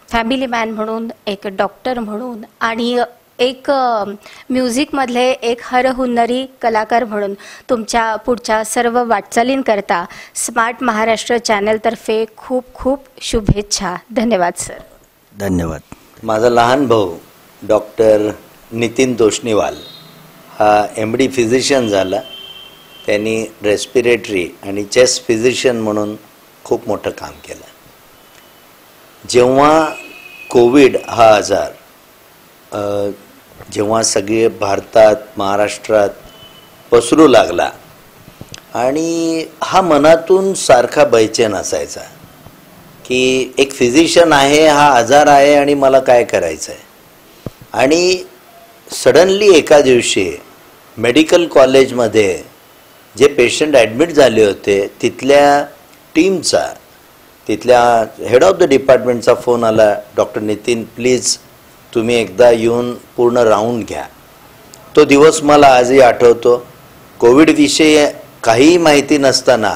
Speaker 3: फॅमिली मॅन म्हणून, एक डॉक्टर म्हणून आणि एक म्युझिकमधले एक हरहुन्नरी कलाकार म्हणून तुमच्या पुढच्या सर्व वाटचालींकरता स्मार्ट महाराष्ट्र चॅनलतर्फे खूप खूप शुभेच्छा. धन्यवाद सर.
Speaker 2: धन्यवाद.
Speaker 4: माझा लहान भाऊ डॉक्टर नितीन तोष्णीवाल हा MD फिजिशियन झाला. त्यांनी रेस्पिरेटरी आणि चेस्ट फिजिशियन म्हणून खूप मोठं काम केलं. जेव्हा कोविड हा आजार जेव्हा सगळे भारतात महाराष्ट्रात पसरू लागला आणि हा मनातून सारखा बैचेन असायचा की एक फिजिशियन आहे, हा आजार आहे आणि मला काय करायचं आहे. आणि सडनली एका दिवशी मेडिकल कॉलेजमध्ये जे पेशंट ॲडमिट झाले होते तिथल्या टीमचा, तिथल्या हेड ऑफ द डिपार्टमेंटचा फोन आला, डॉक्टर नितीन प्लीज तुम्ही एकदा येऊन पूर्ण राऊंड घ्या. तो दिवस मला आजही आठवतो. कोविडविषयी काहीही माहिती नसताना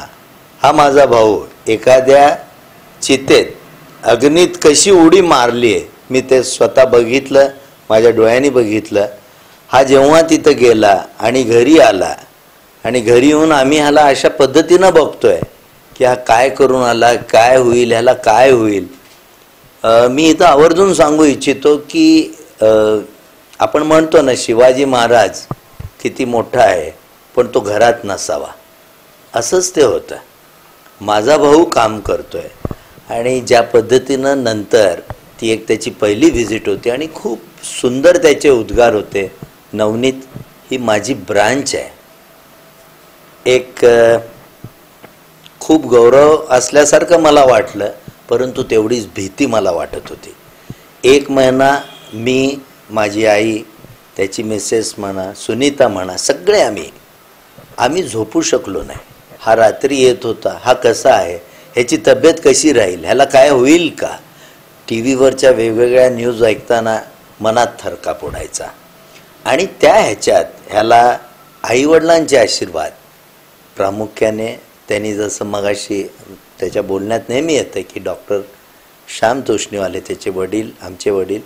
Speaker 4: हा माझा भाऊ एखाद्या चितेत अग्नीत कशी उडी मारली आहे मी ते स्वतः बघितलं, माझ्या डोळ्यांनी बघितलं. हा जेव्हा तिथं गेला आणि घरी आला आणि घरी येऊन आम्ही ह्याला अशा पद्धतीनं बघतोय की हा काय करून आला, काय होईल, ह्याला काय होईल. मी इथं आवर्जून सांगू इच्छितो की आपण म्हणतो ना शिवाजी महाराज किती मोठा आहे पण तो घरात नसावा, असंच ते होतं. माझा भाऊ काम करतोय आणि ज्या पद्धतीनं नंतर ती एक त्याची पहिली व्हिजिट होती आणि खूप सुंदर त्याचे उद्गार होते. नवनीत ही माझी ब्रांच आहे. एक खूप गौरव असल्यासारखं मला वाटलं, परंतु तेवढीच भीती मला वाटत होती. 1 महिना मी, माझी आई, त्याची मिसेस म्हणा, सुनीता म्हणा, सगळे आम्ही झोपू शकलो नाही. हा रात्री येत होता, हा कसा आहे, ह्याची तब्येत कशी राहील, ह्याला काय होईल का. टी व्हीवरच्या वेगवेगळ्या न्यूज ऐकताना मनात थरकाप उडायचा. आणि त्या ह्याच्यात ह्याला आईवडिलांचे आशीर्वाद प्रामुख्याने, त्यांनी जसं मगाशी त्याच्या बोलण्यात नेहमी येतं की डॉक्टर श्याम तोष्णीवाले त्याचे वडील, आमचे वडील,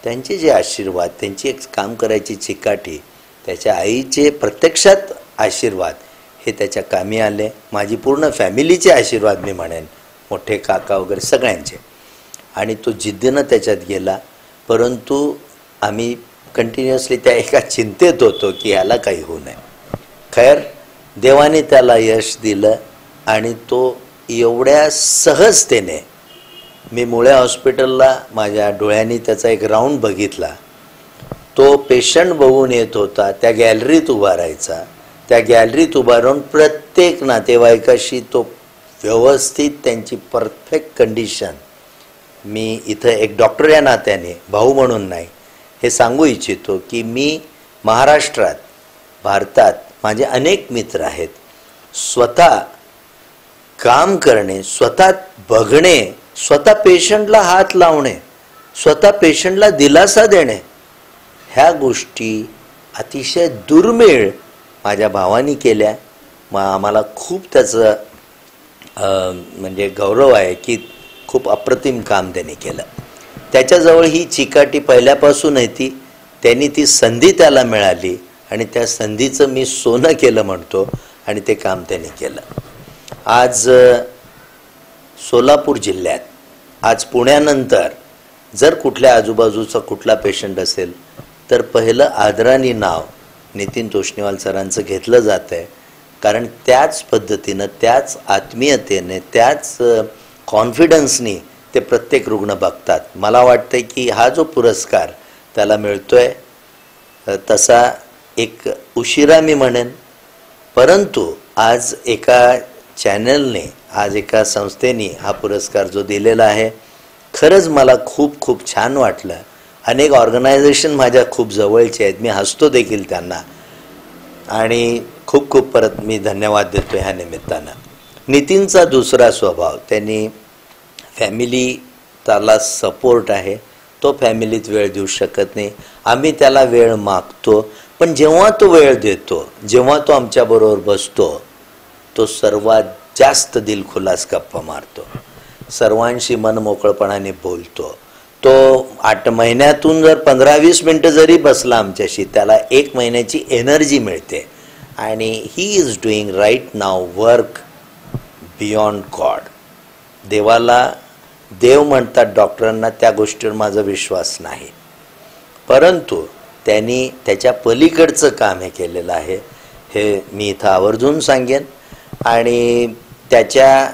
Speaker 4: त्यांचे जे आशीर्वाद, त्यांची एक काम करायची चिकाटी, त्याच्या आईचे प्रत्यक्षात आशीर्वाद हे त्याच्या कामी आले. माझी पूर्ण फॅमिलीचे आशीर्वाद मी म्हणेन, मोठे काका वगैरे सगळ्यांचे. आणि तो जिद्दीनं त्याच्यात गेला. परंतु आम्ही कंटिन्युअसली त्या एका चिंतेत होतो की ह्याला काही होऊ नये. खैर देवाने त्याला यश दिलं आणि तो एवढ्या सहजतेने, मी मुळे हॉस्पिटलला माझ्या डोळ्यांनी त्याचा एक राऊंड बघितला. तो पेशंट बघून येत होता, त्या गॅलरीत उभा राहायचा. त्या गॅलरीत उभा राहून प्रत्येक नातेवाईकाशी तो व्यवस्थित, त्यांची परफेक्ट कंडिशन, मी इथं एक डॉक्टर या नात्याने, भाऊ म्हणून नाही, हे सांगू इच्छितो की मी महाराष्ट्रात, भारतात माझे अनेक मित्र आहेत. स्वतः काम करणे, स्वतः बघणे, स्वतः पेशंटला हात लावणे, स्वतः पेशंटला दिलासा देणे, ह्या गोष्टी अतिशय दुर्मिळ माझ्या भावानी केल्या. आम्हाला खूप त्याचं म्हणजे गौरव आहे की खूप अप्रतिम काम त्यांनी केलं. त्याच्याजवळ ही चिकाटी पहिल्यापासून आहे, त्यांनी ती संधी त्याला मिळाली आणि त्या संधीचं मी सोनं केलं म्हणतो आणि ते काम त्यांनी केलं. आज सोलापूर जिल्ह्यात, आज पुण्यानंतर जर कुठल्या आजूबाजूचा कुठला पेशंट असेल तर पहिलं आदराने नाव नितीन तोष्णीवाल सरांचं घेतलं जातं आहे. कारण त्याच पद्धतीनं, त्याच आत्मीयतेने, त्याच कॉन्फिडन्सनी ते प्रत्येक रुग्ण बघतात. मला वाटतं की हा जो पुरस्कार त्याला मिळतोय तसा एक उशिरा मी म्हणेन, परंतु आज एका चॅनलने, आज एका संस्थेने हा पुरस्कार जो दिलेला आहे, खरंच मला खूप खूप छान वाटलं. अनेक ऑर्गनायझेशन माझ्या खूप जवळचे आहेत, मी हसतो देखील त्यांना आणि खूप खूप परत मी धन्यवाद देतो ह्या निमित्तानं. नितीनचा दुसरा स्वभाव, त्यांनी फॅमिली, त्याला सपोर्ट आहे, तो फॅमिलीत वेळ देऊ शकत नाही. आम्ही त्याला वेळ मागतो, पण जेव्हा तो वेळ देतो, जेव्हा तो आमच्याबरोबर बसतो, तो सर्वात जास्त दिलखुलास गप्पा मारतो, सर्वांशी मनमोकळपणाने बोलतो. तो 8 महिन्यातून जर 15-20 मिनटं जरी बसला आमच्याशी, त्याला 1 महिन्याची एनर्जी मिळते. आणि he is doing right now work beyond God. देवाला देव म्हणतात डॉक्टरांना, त्या गोष्टीवर माझा विश्वास नाही, परंतु त्यांनी त्याच्या पलीकडचं काम हे केलेलं आहे, हे मी इथं आवर्जून सांगेन. आणि त्याच्या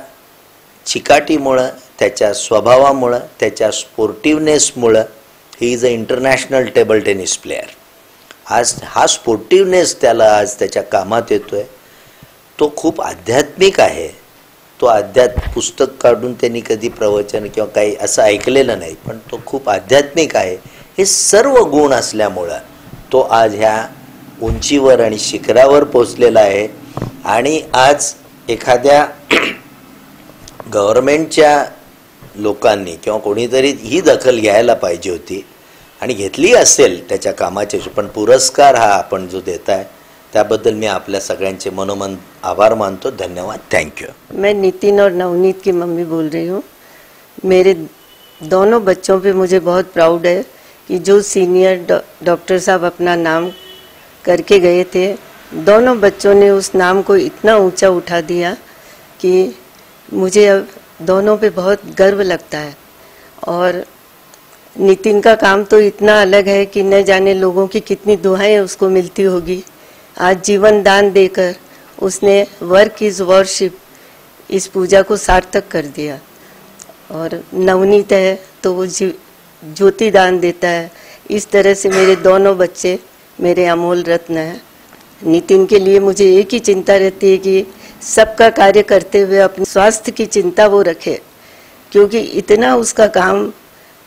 Speaker 4: चिकाटीमुळं, त्याच्या स्वभावामुळं, त्याच्या स्पोर्टिवनेसमुळं, he is a international table tennis player. आज हा स्पोर्टिवनेस त्याला आज त्याच्या कामात येतोय. तो खूप आध्यात्मिक आहे. तो पुस्तक काढून त्यांनी कधी प्रवचन किंवा काही असं ऐकलेलं नाही, पण तो खूप आध्यात्मिक आहे. हे सर्व गुण असल्यामुळं तो आज ह्या उंचीवर आणि शिखरावर पोचलेला आहे. आणि आज एखाद्या गव्हर्नमेंटच्या लोकांनी किंवा कोणीतरी ही दखल घ्यायला पाहिजे होती आणि घेतली असेल त्याच्या कामाची, पण पुरस्कार हा आपण जो देताय त्याबद्दल मी आपल्या सगळ्यांचे मनोमन आभार मानतो. धन्यवाद. Thank you.
Speaker 5: मैं नितिन और नवनीत की मम्मी बोल रही हूँ. मेरे दोनों बच्चों पे मुझे बहुत प्राउड है कि जो सीनियर डॉक्टर साहब अपना नाम करके गए थे। दोनों बच्चों ने उस नाम को इतना ऊंचा उठा दिया कि मुझे अब दोनों पे बहुत गर्व लगता है। और नितिन का काम तो इतना अलग है कि न जाने लोगों की कितनी दुआएं उसको मिलती होगी। आज जीवन दान देकर उसने वर्क इज वर्शिप इस पूजा को सार्थक कर दिया। और नवनीत है तो वो ज्योति दान देता है। इस तरह से मेरे दोनों बच्चे मेरे अमोल रत्न हैं। नितिन के लिए मुझे एक ही चिंता रहती है कि सबका कार्य करते हुए अपने स्वास्थ्य की चिंता वो रखे, क्योंकि इतना उसका काम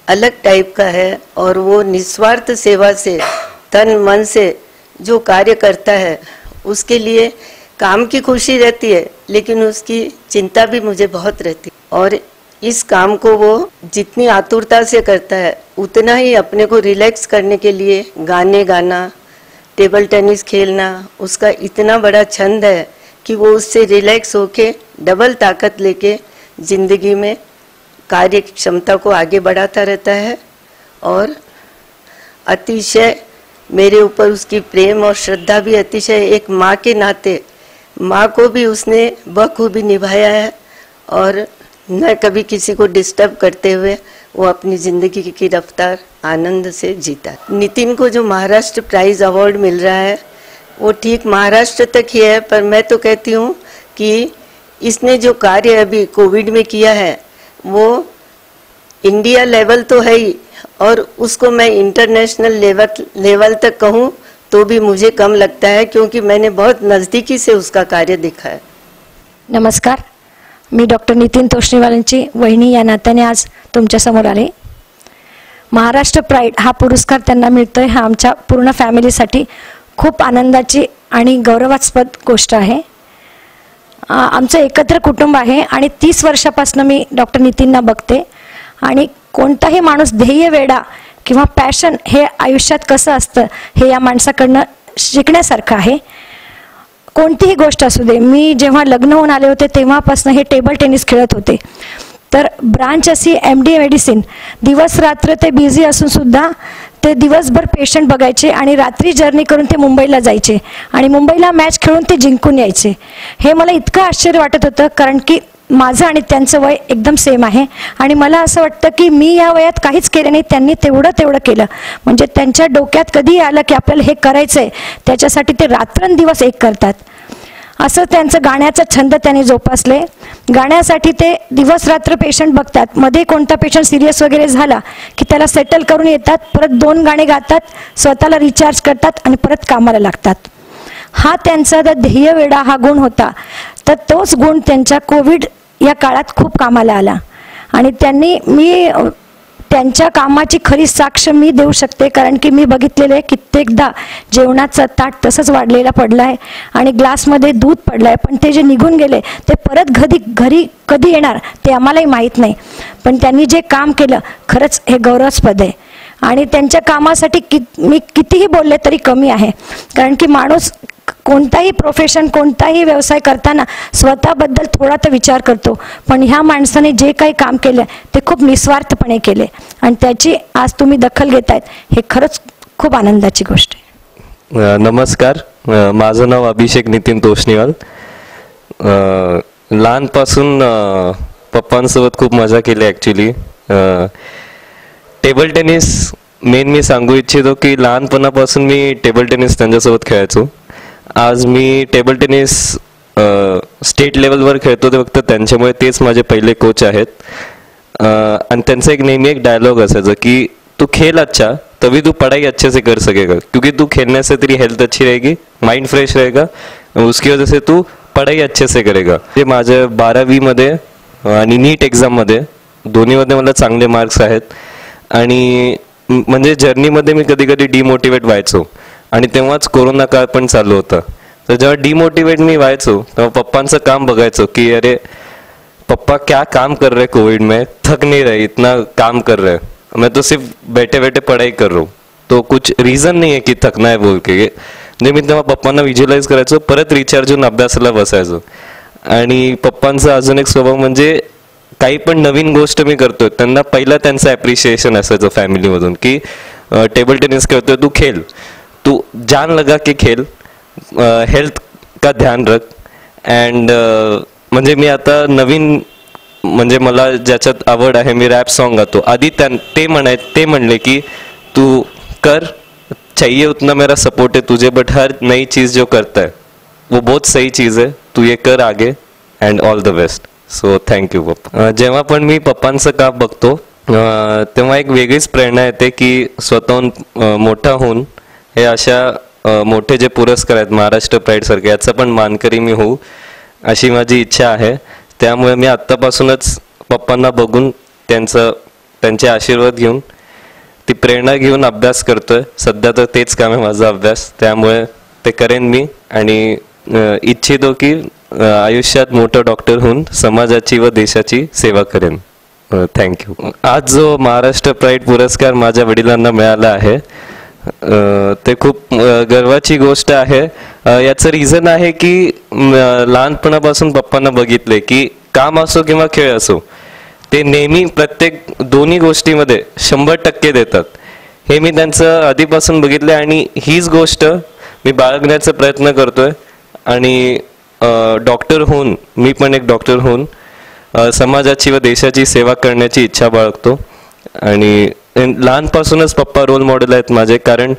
Speaker 5: अलग टाइप का है और वो निस्वार्थ सेवा से तन मन से जो कार्य करता है उसके लिए काम की खुशी रहती है, लेकिन उसकी चिंता भी मुझे बहुत रहती है। और इस काम को वो जितनी आतुरता से करता है उतना ही अपने को रिलैक्स करने के लिए गाने गाना, टेबल टेनिस खेलना उसका इतना बड़ा छंद है कि वो उससे रिलैक्स होके डबल ताकत लेके जिंदगी में कार्य क्षमता को आगे बढ़ाता रहता है। और अतिशय मेरे ऊपर उसकी प्रेम और श्रद्धा भी अतिशय, एक माँ के नाते माँ को भी उसने बखूबी निभाया है और न कभी किसी को डिस्टर्ब करते हुए वो अपनी जिंदगी की रफ्तार आनंद से जीता। नितिन को जो महाराष्ट्र प्राइज अवार्ड मिल रहा है वो ठीक महाराष्ट्र तक ही है, पर मैं तो कहती हूँ कि इसने जो कार्य अभी कोविड में किया है वो इंडिया लेवल तो है ही, और उसको मैं इंटरनेशनल लेवल तक कहूँ तो भी मुझे कम लगता है, क्योंकि मैंने बहुत नज़दीकी से उसका कार्य देखा है।
Speaker 6: नमस्कार, मी डॉक्टर नितीन तोष्णीवालांची वहिनी या नात्याने आज तुमच्यासमोर आले। महाराष्ट्र प्राईड हा पुरस्कार त्यांना मिळतोय, हा आमच्या पूर्ण फॅमिलीसाठी खूप आनंदाची आणि गौरवास्पद गोष्ट आहे। आमचं एकत्र कुटुंब आहे आणि 30 वर्षापासून मी डॉक्टर नितीनना बघते आणि कोणताही माणूस ध्येय वेडा किंवा पॅशन हे आयुष्यात कसं असतं हे या माणसाकडनं शिकण्यासारखं आहे। कोणतीही गोष्ट असू दे, मी जेव्हा लग्न होऊन आले होते तेव्हापासून हे टेबल टेनिस खेळत होते, तर ब्रांच अशी MD मेडिसिन, दिवस रात्र ते बिझी असून सुद्धा ते दिवसभर पेशंट बघायचे आणि रात्री जर्नी करून ते मुंबईला जायचे आणि मुंबईला मॅच खेळून ते जिंकून यायचे। हे मला इतकं आश्चर्य वाटत होतं, कारण की माझं आणि त्यांचं वय एकदम सेम आहे आणि मला असं वाटतं की मी या वयात काहीच केलं नाही, त्यांनी तेवढं केलं। म्हणजे त्यांच्या डोक्यात कधी आलं की आपल्याला हे करायचंय, त्याच्यासाठी ते रात्रंदिवस एक करतात। असं त्यांचं गाण्याचा छंद त्यांनी जोपासले। गाण्यासाठी ते दिवस रात्र पेशंट बघतात, मध्ये कोणता पेशंट सिरियस वगैरे झाला की त्याला सेटल करून येतात, परत 2 गाणे गातात, स्वतःला रिचार्ज करतात आणि परत कामाला लागतात। हा त्यांचा ध्येय वेडा हा गुण होता, तर तोच गुण त्यांच्या कोविड या काळात खूप कामाला आला आणि मी त्यांच्या कामाची खरी साक्ष मी देऊ शकते, कारण की मी बघितलेले कित्येकदा जेवणाचं ताट तसंच वाढलेला पडलाय आणि ग्लासमध्ये दूध पडलाय, पण ते जे निघून गेले ते परत घरी कधी येणार ते आम्हालाही माहीत नाही, पण त्यांनी जे काम केलं खरंच हे गौरवास्पद आहे। आणि त्यांच्या कामासाठी मी कितीही बोलले तरी कमी आहे, कारण की माणूस कोणताही प्रोफेशन कोणताही व्यवसाय करताना स्वतःबद्दल थोडा तर विचार करतो, पण ह्या माणसाने जे काही काम केलं ते खूप निस्वार्थपणे केले आणि त्याची आज तुम्ही दखल घेतायत, हे खरंच खूप आनंदाची गोष्ट आहे।
Speaker 7: नमस्कार, माझं नाव अभिषेक नितीन तोष्णीवाल। लहानपासून पप्पांसोबत खूप मजा केली ॲक्च्युली। टेबल टेनिस मेन मी सांगू इच्छितो की लहानपणापासून मी टेबल टेनिस त्यांच्यासोबत खेळायचो। आज मी टेबल टेनिस स्टेट लेवलवर खेळतो ते फक्त त्यांच्यामुळे, तेच माझे पहिले कोच आहेत। आणि त्यांचा नेहमी एक डायलॉग असायचा की तू खेल अच्छा तभी तू पढ़ाई अच्छे से कर सकेगा, क्योंकि तू खेलने से तेरी हेल्थ अच्छी रहेगी, माइंड फ्रेश रहेगा, उसकी वजह से तू पढ़ाई अच्छे से करेगा। ते माझ्या 12वी मध्ये आणि नीट एक्झाममध्ये दोन्हीमध्ये मला चांगले मार्क्स आहेत आणि म्हणजे जर्नीमध्ये मी कधी कधी डिमोटिवेट व्हायचो आणि तेव्हाच कोरोना काळ पण चालू होता। तर जेव्हा डिमोटिवेट मी व्हायचो तेव्हा पप्पांचं काम बघायचो की अरे पप्पा क्या काम कर रहे कोविड में, थक नहीं रहे, इतना काम कर रहे, मैं तो सिर्फ बैठे बैठे पढ़ाई कर रहा हूँ, तो कुछ रीज़न नहीं है की थकना है बोल के। मी तेव्हा पप्पांना व्हिज्युअलाइज करायचो, परत रिचार्ज होऊन अभ्यासाला बसायचो। आणि पप्पांचा अजून एक स्वभाव म्हणजे काही पण नवीन गोष्ट मी करतोय त्यांना पहिला त्यांचं ॲप्रिशिएशन असायचं फॅमिलीमधून की टेबल टेनिस खेळतोय तू खेळ, तू जान लगा के खेल, हेल्थ का ध्यान रख. अँड म्हणजे मी आता नवीन, म्हणजे मला ज्याच्यात आवड आहे, मी रॅप सॉन्ग गातो. आधी ते म्हणले की तू कर, चाहिए उतना मेरा सपोर्ट है तुझे, बट हर नई चीज़ जो करता है वो बहुत सही चीज़ है, तू ये कर आगे and all the best. So thank you पप्पा. जेव्हा पण मी पप्पांचं काम बघतो तेव्हा एक वेगळीच प्रेरणा येते की स्वतःहून मोठा होऊन हे अशा मोठे जे पुरस्कार आहेत महाराष्ट्र प्राईड सारखे, याचा पण मानकरी मी होऊ अशी माझी इच्छा आहे. त्यामुळे मी आत्तापासूनच पप्पांना बघून त्यांचे आशीर्वाद घेऊन ती प्रेरणा घेऊन अभ्यास करतोय. सध्या तर तेच काम आहे माझा, अभ्यास. त्यामुळे ते करेन मी आणि इच्छितो की आयुष्यात मोठं डॉक्टर होऊन समाजाची व देशाची सेवा करेन. थँक्यू. आज जो महाराष्ट्र प्राईड पुरस्कार माझ्या वडिलांना मिळाला आहे ते खूप गर्वाची गोष्ट आहे. याचं रिझन आहे की लहानपणापासून पप्पांना बघितले की काम असो किंवा खेळ असो, ते नेहमी प्रत्येक दोन्ही गोष्टीमध्ये 100% देतात. हे मी त्यांचं आधीपासून बघितलं आणि हीच गोष्ट मी बाळगण्याचा प्रयत्न करतोय. आणि डॉक्टर होऊन, मी पण एक डॉक्टर होऊन समाजाची व देशाची सेवा करण्याची इच्छा बाळगतो. आणि लहानपासूनच पप्पा रोल मॉडेल आहेत माझे, कारण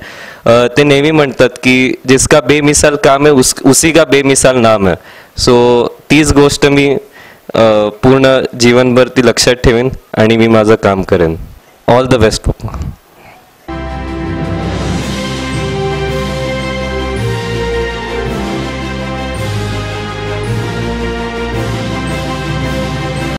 Speaker 7: ते नेहमी म्हणतात की जिसका बेमिसाल काम है उसी का बेमिसाल नाम है. सो तीच गोष्ट मी पूर्ण जीवनभर ती लक्षात ठेवेन आणि मी माझं काम करेन. ऑल द बेस्ट पप्पा.